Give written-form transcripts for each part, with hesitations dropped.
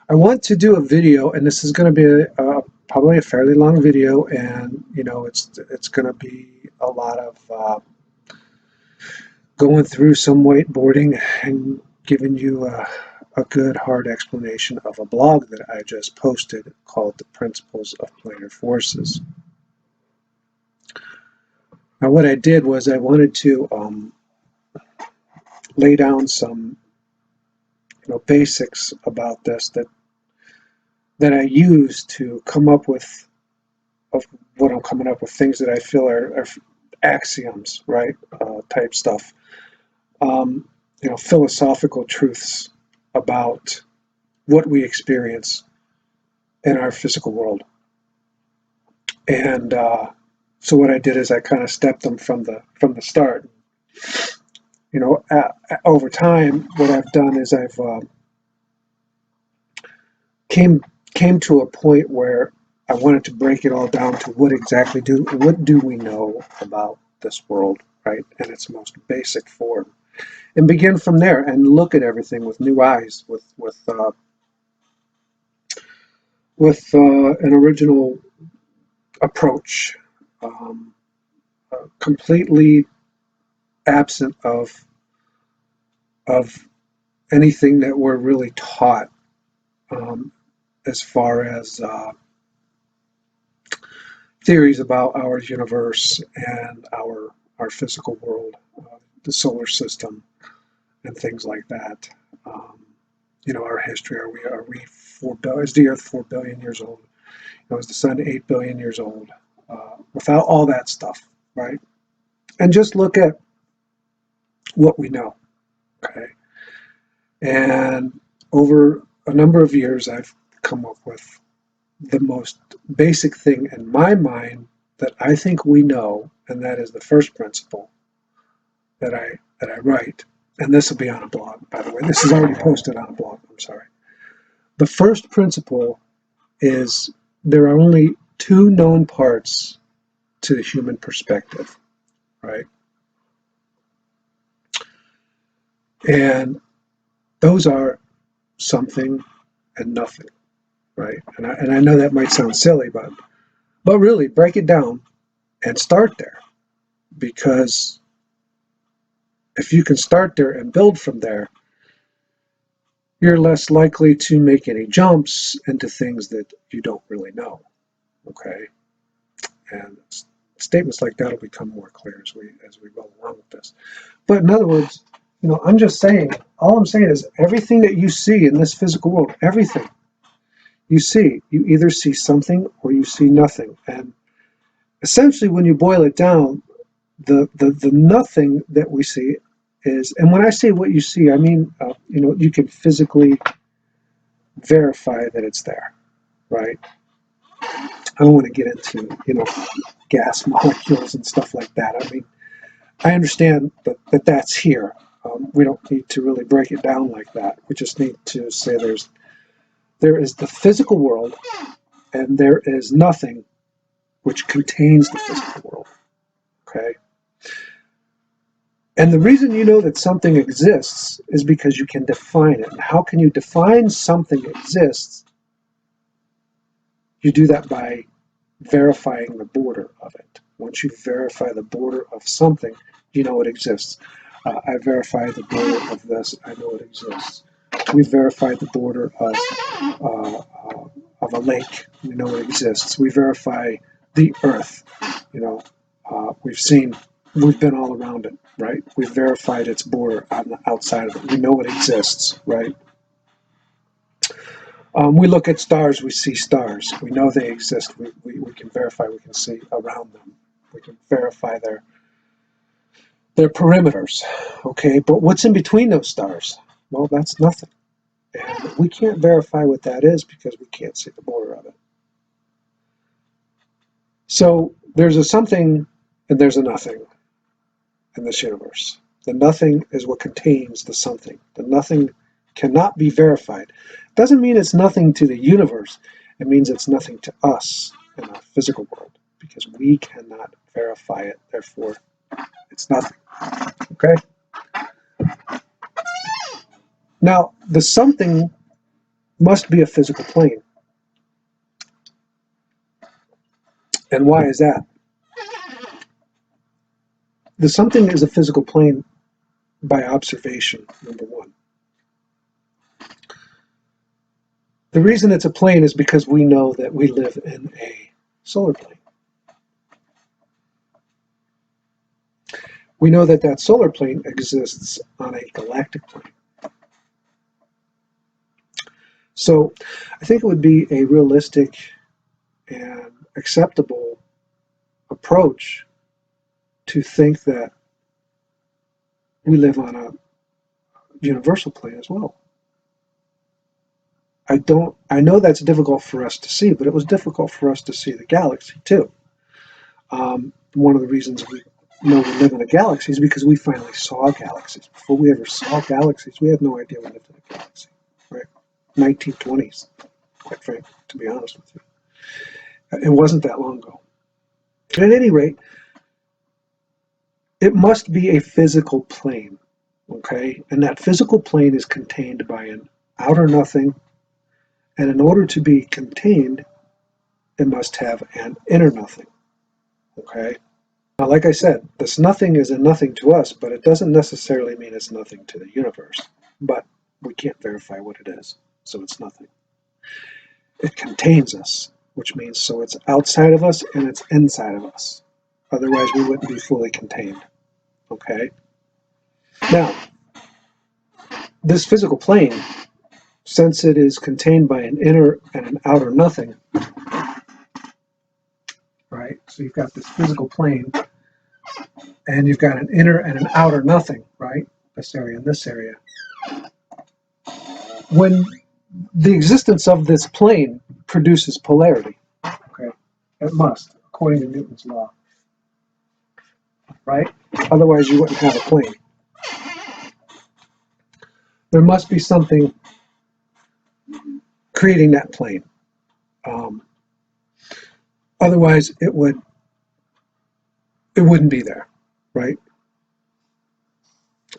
I want to do a video, and this is going to be probably a fairly long video, and it's going to be a lot of going through some whiteboarding and giving you a good hard explanation of a blog that I just posted called The Principles of Planar Forces. Now what I did was I wanted to lay down some basics about this that I use to come up with what I'm coming up with, things that I feel are axioms, right? Type stuff. Philosophical truths about what we experience in our physical world. And so what I did is I kind of stepped them from the start. Over time, what I've done is I've came to a point where I wanted to break it all down to what do we know about this world, right, in its most basic form, and begin from there and look at everything with new eyes, with an original approach, completely absent of anything that we're really taught as far as theories about our universe and our physical world, the solar system, and things like that. Our history. Are we 4 billion? Is the Earth 4 billion years old? Is the Sun 8 billion years old? Without all that stuff, right? And just look at what we know. Okay. And over a number of years, I've come up with the most basic thing in my mind that I think we know, and that is the first principle that I write. And this will be on a blog, by the way. This is already posted on a blog. I'm sorry. The first principle is there are only two known parts to the human perspective, right? And those are something and nothing, right? And I know that might sound silly, but really break it down and start there, because if you can start there and build from there, you're less likely to make any jumps into things that you don't really know, okay? And statements like that will become more clear as we go along with this. But in other words, I'm just saying, all I'm saying is everything that you see in this physical world, everything you see, you either see something or you see nothing. And essentially, when you boil it down, the nothing that we see is, and when I say what you see, I mean, you can physically verify that it's there, right? I don't want to get into, gas molecules and stuff like that. I mean, I understand that that's here. We don't need to really break it down like that. We just need to say there is the physical world, and there is nothing which contains the physical world, okay? And the reason you know that something exists is because you can define it. And how can you define something exists? You do that by verifying the border of it. Once you verify the border of something, you know it exists. I verify the border of this, I know it exists. We verified the border of a lake, we know it exists. We verify the earth, we've been all around it, right? We've verified its border on the outside of it. We know it exists, right? We look at stars, we see stars. We know they exist. We can verify, we can see around them. We can verify their perimeters, okay? But what's in between those stars? Well, that's nothing. And we can't verify what that is because we can't see the border of it. So there's a something and there's a nothing in this universe. The nothing is what contains the something. The nothing cannot be verified. Doesn't mean it's nothing to the universe. It means it's nothing to us in our physical world because we cannot verify it. Therefore, it's nothing. Okay? Now, the something must be a physical plane. And why is that? The something is a physical plane by observation, number one. The reason it's a plane is because we know that we live in a solar plane. We know that that solar plane exists on a galactic plane. So I think it would be a realistic and acceptable approach to think that we live on a universal plane as well. I know that's difficult for us to see, but it was difficult for us to see the galaxy too. One of the reasons we know we live in a galaxy is because we finally saw galaxies. Before we ever saw galaxies, we had no idea we lived in a galaxy, right? 1920s, quite frankly, to be honest with you. It wasn't that long ago. At any rate, it must be a physical plane, okay? And that physical plane is contained by an outer nothing, and in order to be contained, it must have an inner nothing, okay? Now, like I said, this nothing is a nothing to us, but it doesn't necessarily mean it's nothing to the universe. But we can't verify what it is, so it's nothing. It contains us, which means so it's outside of us and it's inside of us. Otherwise, we wouldn't be fully contained, okay? Now, this physical plane, since it is contained by an inner and an outer nothing, right? So you've got this physical plane, and you've got an inner and an outer nothing, right? This area and this area. When the existence of this plane produces polarity, okay? It must, according to Newton's law, right? Otherwise, you wouldn't have a plane. There must be something creating that plane. Otherwise, it wouldn't be there, right?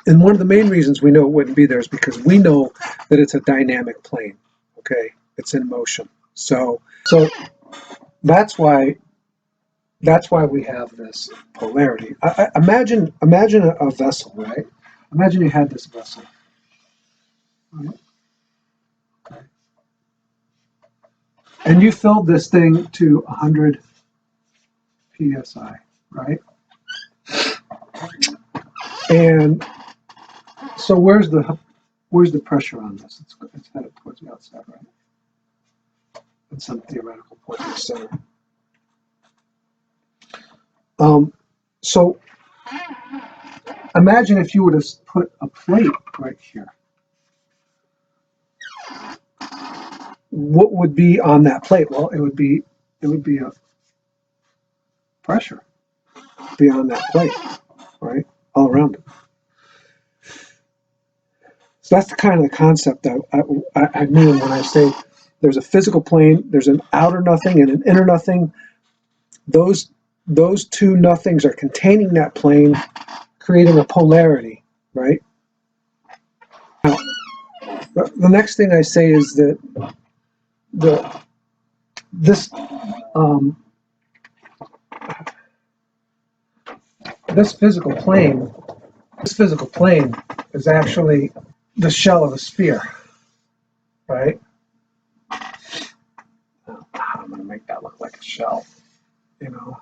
And one of the main reasons we know it wouldn't be there is because we know that it's a dynamic plane, okay? It's in motion. So that's why we have this polarity. Imagine a vessel, right? Imagine you had this vessel. Right? Okay. And you filled this thing to 100 psi, right? And so where's the pressure on this? It's headed towards the outside, right? At some theoretical point in the center. So imagine if you were to put a plate right here. What would be on that plate? Well, it would be a pressure beyond that plate, right? All around it. So that's the kind of the concept I mean when I say there's a physical plane, there's an outer nothing and an inner nothing. Those two nothings are containing that plane, creating a polarity, right? Now, the next thing I say is that this physical plane is actually the shell of a sphere, right? I'm going to make that look like a shell, you know.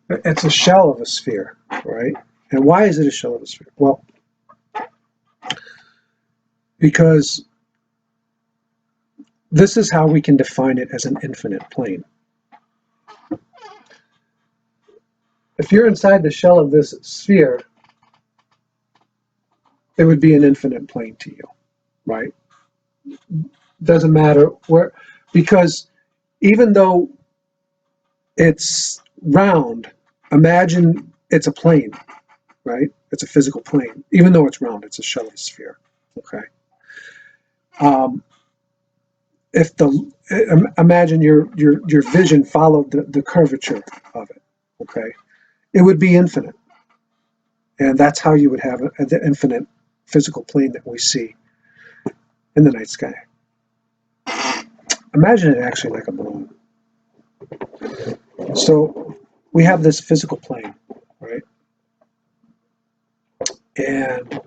It's a shell of a sphere, right? And why is it a shell of a sphere? Well, because this is how we can define it as an infinite plane. If you're inside the shell of this sphere, it would be an infinite plane to you, right? Doesn't matter where, because even though it's round, imagine it's a plane, right? It's a physical plane. Even though it's round, it's a shell of a sphere, okay? Imagine your vision followed the curvature of it, okay? It would be infinite. And that's how you would have the infinite physical plane that we see in the night sky. Imagine it actually like a balloon. So we have this physical plane, right? And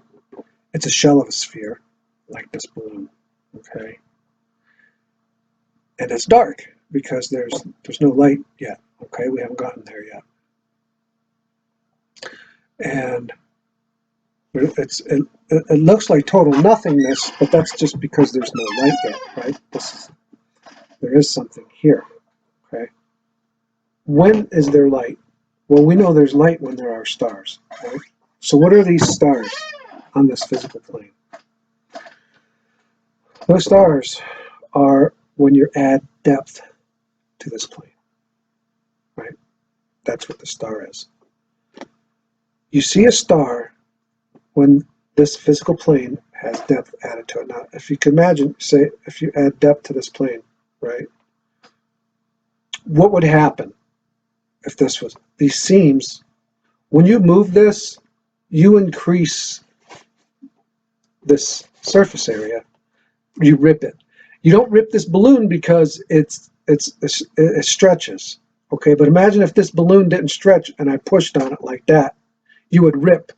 it's a shell of a sphere, like this balloon, okay? And it's dark because there's no light yet, okay? We haven't gotten there yet. And it looks like total nothingness, but that's just because there's no light yet, right? There is something here, okay? When is there light? Well, we know there's light when there are stars, right? So what are these stars on this physical plane? Those stars are when you add depth to this plane, right? That's what the star is. You see a star when this physical plane has depth added to it. Now, if you can imagine, say, if you add depth to this plane, right? What would happen if this was these seams? When you move this, you increase this surface area. You rip it. You don't rip this balloon because it stretches. Okay, but imagine if this balloon didn't stretch and I pushed on it like that, you would rip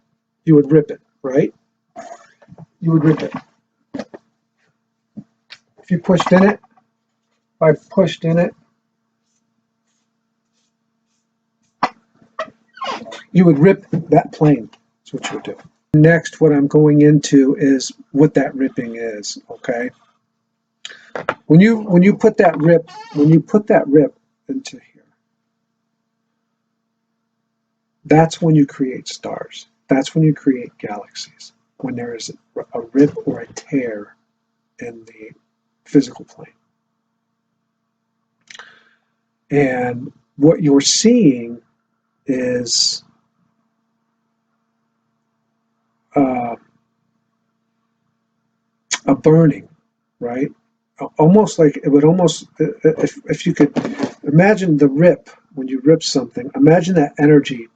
it, right? You would rip it. If you pushed in it, if I pushed in it, you would rip that plane. That's what you would do. Next, what I'm going into is what that ripping is, okay? When you put that rip into here, that's when you create stars. That's when you create galaxies. When there is a rip or a tear in the physical plane. And what you're seeing is a burning, right? Almost like it would almost, if you could imagine the rip, when you rip something, imagine that energy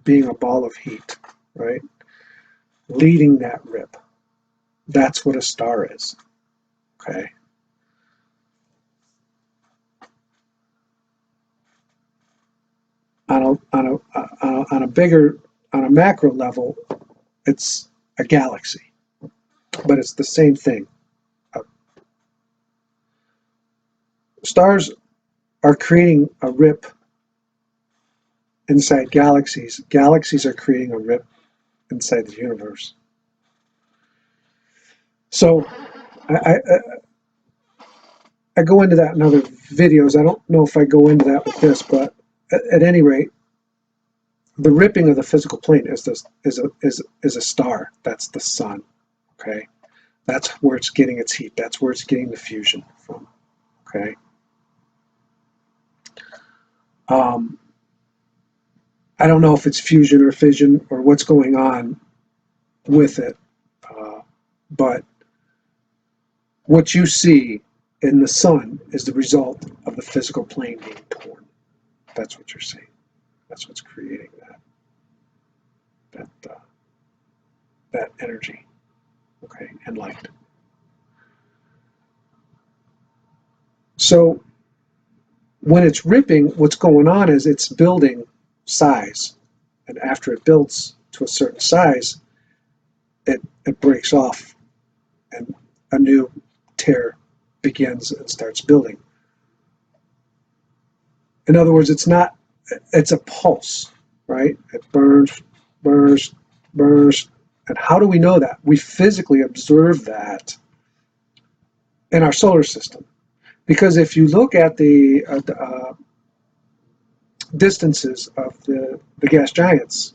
being a ball of heat, right? Leading that rip. That's what a star is, okay? On a macro level, it's a galaxy, but it's the same thing. Stars are creating a rip inside galaxies. Galaxies are creating a rip inside the universe. So I go into that in other videos. I don't know if I go into that with this, but at any rate, the ripping of the physical plane is a star. That's the sun. Okay, that's where it's getting its heat. That's where it's getting the fusion from. Okay. I don't know if it's fusion or fission or what's going on with it, but what you see in the sun is the result of the physical plane being torn. That's what you're seeing. That's what's creating that energy, okay, and light. So when it's ripping, what's going on is it's building size, and after it builds to a certain size, it breaks off, and a new tear begins and starts building. In other words, it's a pulse, right? It burns, burns, burns. And how do we know that? We physically observe that in our solar system. Because if you look at the distances of the gas giants,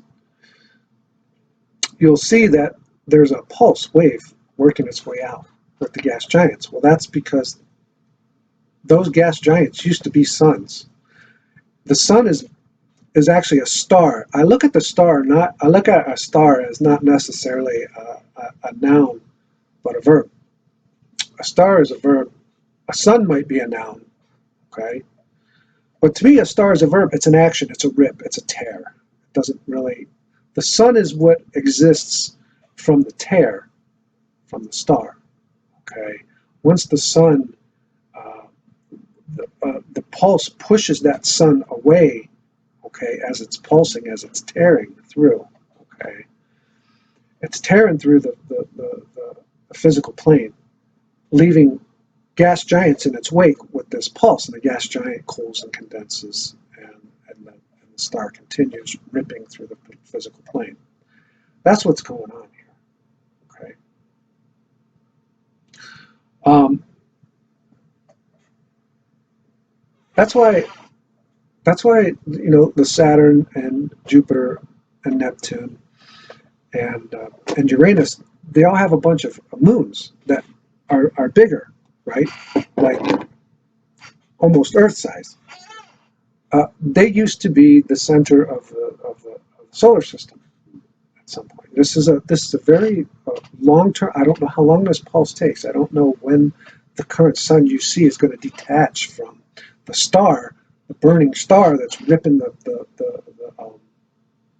you'll see that there's a pulse wave working its way out with the gas giants. Well, that's because those gas giants used to be suns. The sun is actually a star. I look at a star as not necessarily a noun, but a verb. A star is a verb. A sun might be a noun, okay? But to me, a star is a verb. It's an action. It's a rip. It's a tear. It doesn't really. The sun is what exists from the tear from the star. Okay, once the sun, the pulse pushes that sun away. Okay, as it's pulsing, as it's tearing through. Okay, it's tearing through the physical plane, leaving gas giants in its wake with this pulse, and the gas giant cools and condenses, and the star continues ripping through the physical plane. That's what's going on here. Okay. That's why the Saturn and Jupiter and Neptune and Uranus, they all have a bunch of moons that are bigger, right? Like almost Earth size. They used to be the center of the solar system at some point. This is a very long term. I don't know how long this pulse takes. I don't know when the current sun you see is going to detach from the star, the burning star that's ripping the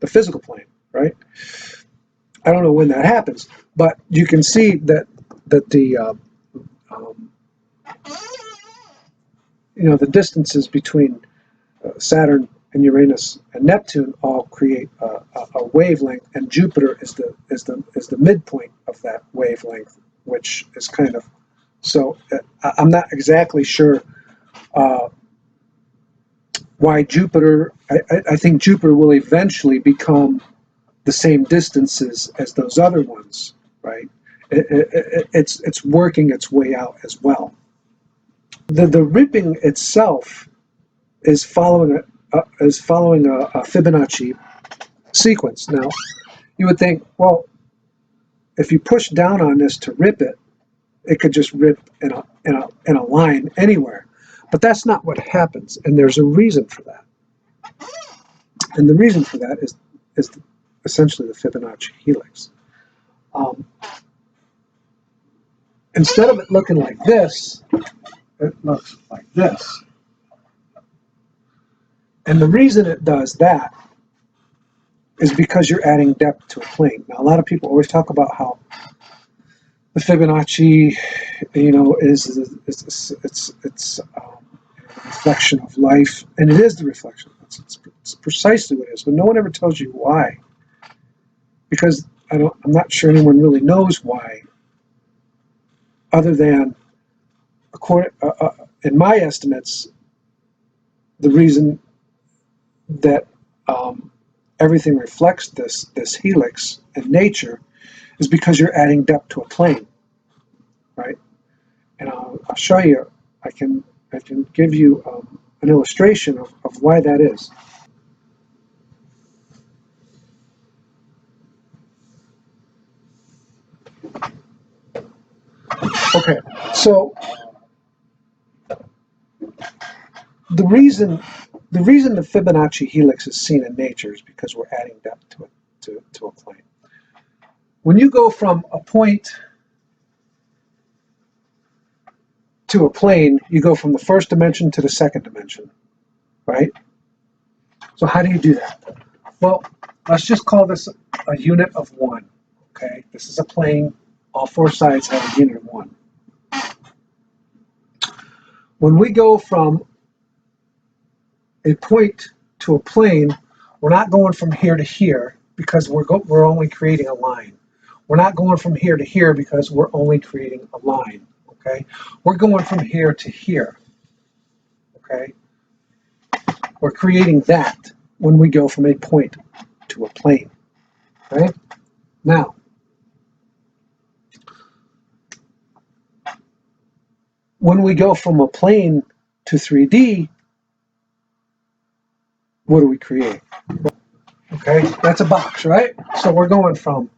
physical plane, right? I don't know when that happens, but you can see that the the distances between Saturn and Uranus and Neptune all create a wavelength, and Jupiter is the midpoint of that wavelength, which is kind of so. I'm not exactly sure why Jupiter. I think Jupiter will eventually become the same distances as those other ones, right? It's working its way out as well. The ripping itself is following a Fibonacci sequence. Now, you would think, well, if you push down on this to rip it, it could just rip in a line anywhere, but that's not what happens, and there's a reason for that. And the reason for that is essentially the Fibonacci helix. Instead of it looking like this, it looks like this. And the reason it does that is because you're adding depth to a plane. Now, a lot of people always talk about how the Fibonacci, is it's a reflection of life, and it is the reflection. It's precisely what it is, but no one ever tells you why, because I'm not sure anyone really knows why, other than, in my estimates, the reason that everything reflects this helix in nature is because you're adding depth to a plane, right? And I'll show you. I can give you an illustration of why that is. Okay, so the reason the Fibonacci helix is seen in nature is because we're adding depth to a plane. When you go from a point to a plane, you go from the first dimension to the second dimension, right? So how do you do that? Well, let's just call this a unit of 1, okay? This is a plane. All 4 sides have a unit of 1. When we go from a point to a plane, we're not going from here to here because we're only creating a line. We're not going from here to here because we're only creating a line, okay? We're going from here to here, okay? We're creating that when we go from a point to a plane, okay? Now, when we go from a plane to 3D, what do we create? Okay, that's a box, right? So we're going from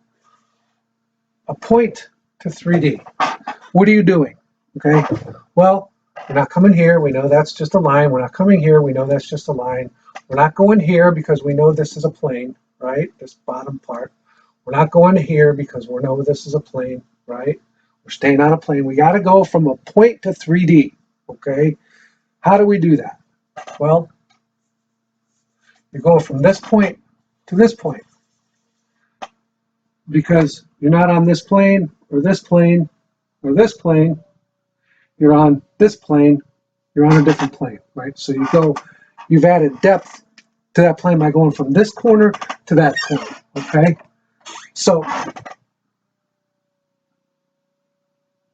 a point to 3D. What are you doing? Okay, well, we're not coming here. We know that's just a line. We're not coming here. We know that's just a line. We're not going here because we know this is a plane, right? This bottom part. We're not going to here because we know this is a plane, right? We're staying on a plane. We got to go from a point to 3D, okay? How do we do that? Well, you go from this point to this point. because you're not on this plane or this plane or this plane. You're on this plane. You're on a different plane, right? So you've added depth to that plane by going from this corner to that corner, okay? So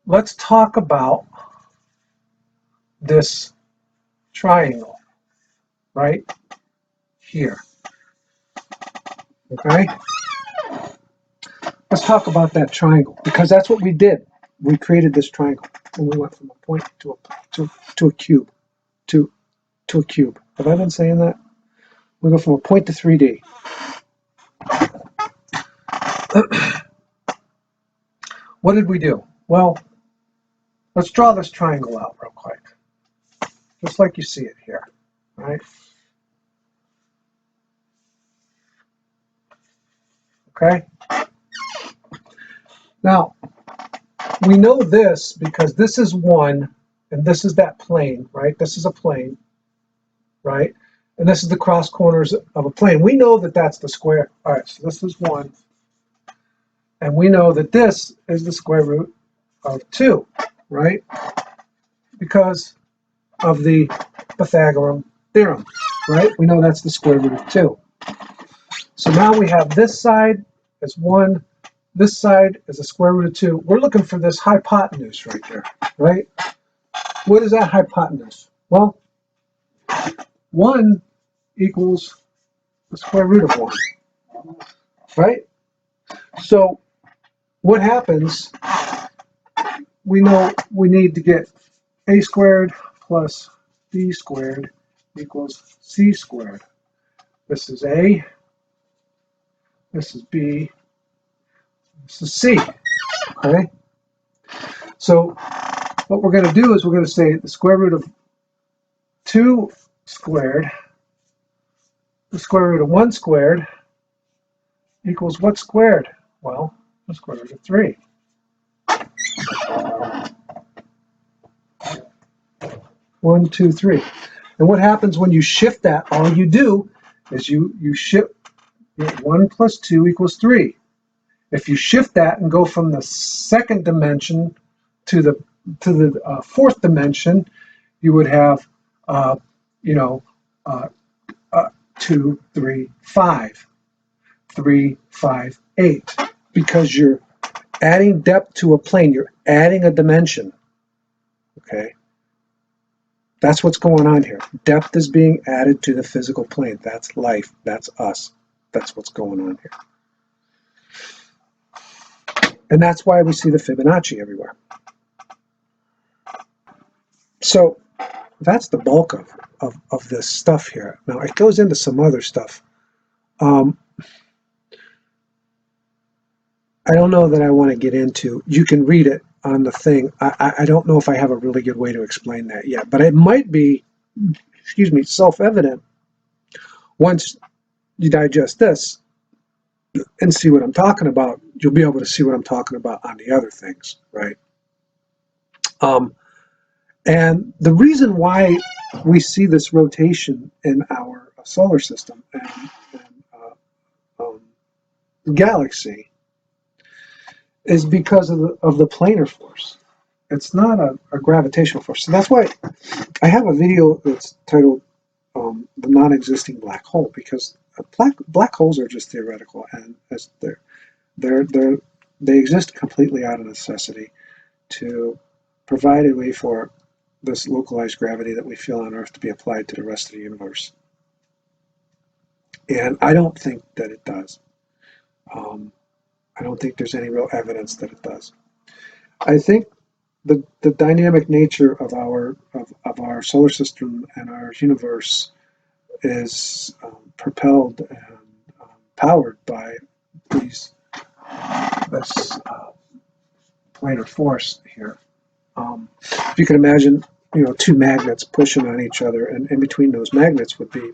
let's talk about this triangle right here, okay? Let's talk about that triangle, because that's what we did. We created this triangle, and we went from a point to a cube, to a cube. Have I been saying that? We go from a point to 3D. What did we do? Well, let's draw this triangle out real quick, just like you see it here, right? Okay? Now, we know this because this is one, and this is that plane, right? This is a plane, right? And this is the cross corners of a plane. We know that that's the square. All right, so this is 1. And we know that this is the square root of 2, right? Because of the Pythagorean theorem, right? We know that's the square root of 2. So now we have this side as 1. This side is the square root of 2. We're looking for this hypotenuse right there, right? What is that hypotenuse? Well, 1 equals the square root of 1, right? So what happens, we know we need to get a squared plus b squared equals c squared. This is a, this is b, this is c, okay? So what we're going to do is we're going to say the square root of 2 squared, the square root of 1 squared equals what squared? Well, the square root of 3. One, two, three. And what happens when you shift that? All you do is you shift 1 plus 2 equals 3. If you shift that and go from the second dimension to the fourth dimension, you would have, 2, 3, 5. 3, 5, 8. Because you're adding depth to a plane, you're adding a dimension. Okay? That's what's going on here. Depth is being added to the physical plane. That's life. That's us. That's what's going on here. And that's why we see the Fibonacci everywhere. So that's the bulk of this stuff here. Now it goes into some other stuff. I don't know that I want to get into. You can read it on the thing. I don't know if I have a really good way to explain that yet, but it might be, self-evident once you digest this and see what I'm talking about. You'll be able to see what I'm talking about on the other things, right? And the reason why we see this rotation in our solar system and galaxy is because of the planar force. It's not a gravitational force. So that's why I have a video that's titled "The Non-Existing Black Hole," because black holes are just theoretical, and as they exist completely out of necessity to provide a way for this localized gravity that we feel on Earth to be applied to the rest of the universe. And I don't think that it does. I don't think there's any real evidence that it does. I think the dynamic nature of our solar system and our universe is propelled and powered by this planar force here. If you can imagine, two magnets pushing on each other, and in between those magnets would be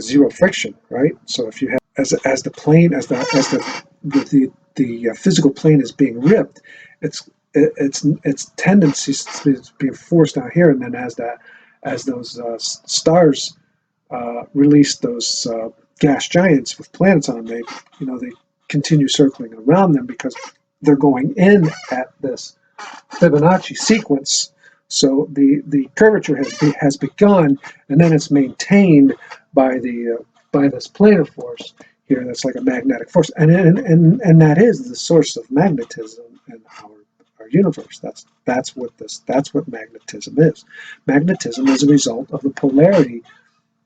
zero friction, right? So if you have as the plane, as the physical plane is being ripped, its tendencies is being forced out here, and then as those stars release those gas giants with planets on them, they continue circling around them because they're going in at this Fibonacci sequence. So the curvature has begun, and then it's maintained by this planar force here. That's like a magnetic force, and that is the source of magnetism in our universe. That's what magnetism is. Magnetism is a result of the polarity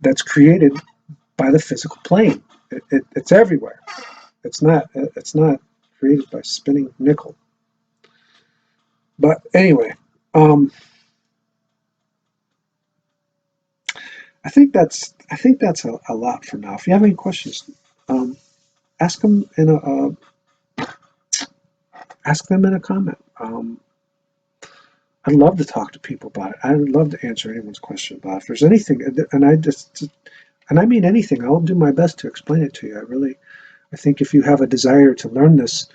that's created by the physical plane. It's everywhere. It's not created by spinning nickel. But anyway, I think that's a lot for now. If you have any questions, ask them in a comment. I'd love to talk to people about it. I would love to answer anyone's question about it. If there's anything, and I mean anything, I'll do my best to explain it to you. I think if you have a desire to learn this,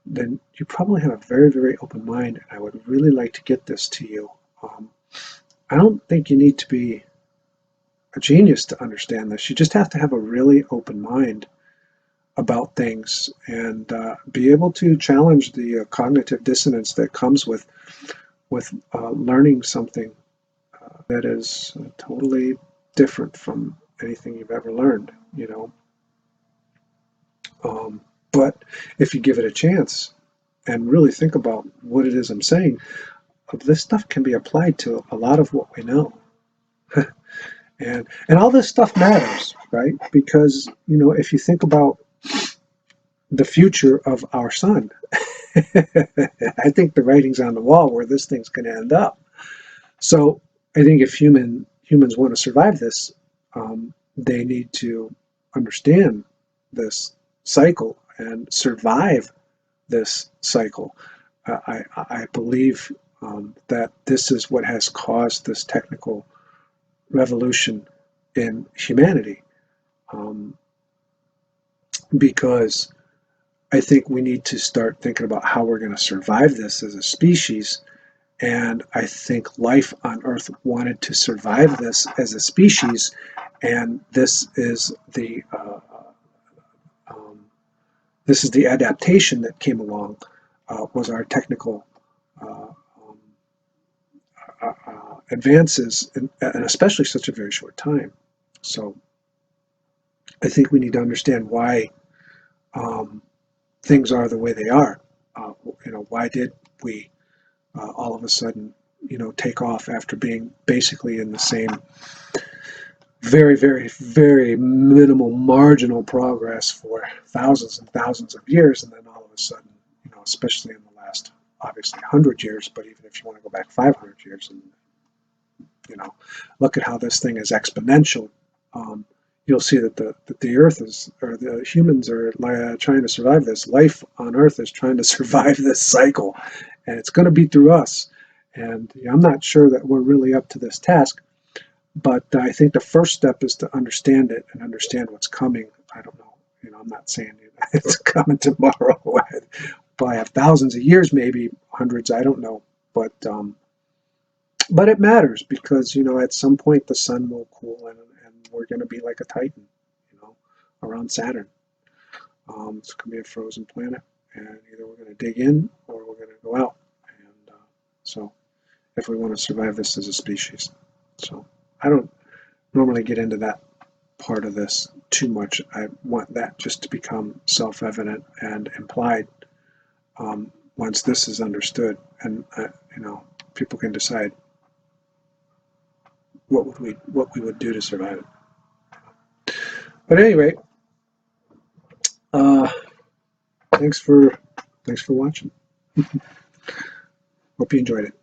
then you probably have a very, very open mind, and I would really like to get this to you. I don't think you need to be a genius to understand this. You just have to have a really open mind about things and be able to challenge the cognitive dissonance that comes with learning something that is totally different from anything you've ever learned, But if you give it a chance and really think about what it is I'm saying, this stuff can be applied to a lot of what we know. and all this stuff matters, right? Because, if you think about the future of our sun, I think the writing's on the wall where this thing's going to end up. So I think if humans want to survive this, they need to understand this cycle and survive this cycle. I believe that this is what has caused this technical revolution in humanity, because I think we need to start thinking about how we're going to survive this as a species. And I think life on Earth wanted to survive this as a species, and this is the adaptation that came along, was our technical advances, and especially such a very short time. So I think we need to understand why things are the way they are. Why did we all of a sudden, take off after being basically in the same very, very, very minimal marginal progress for thousands and thousands of years, and then all of a sudden, especially in the last, obviously, 100 years, but even if you want to go back 500 years and, look at how this thing is exponential, you'll see that the Earth is, or the humans are trying to survive this. Life on Earth is trying to survive this cycle, and it's going to be through us. And I'm not sure that we're really up to this task, but I think the first step is to understand it and understand what's coming. I don't know. I'm not saying it's coming tomorrow. Probably have thousands of years, maybe hundreds. I don't know, but it matters because at some point the sun will cool and we're going to be like a Titan, around Saturn. It's going to be a frozen planet, and either we're going to dig in or we're going to go out. And so, if we want to survive this as a species, so I don't normally get into that part of this too much. I want that just to become self-evident and implied once this is understood, and people can decide what we would do to survive it. But at any rate, thanks for watching. Hope you enjoyed it.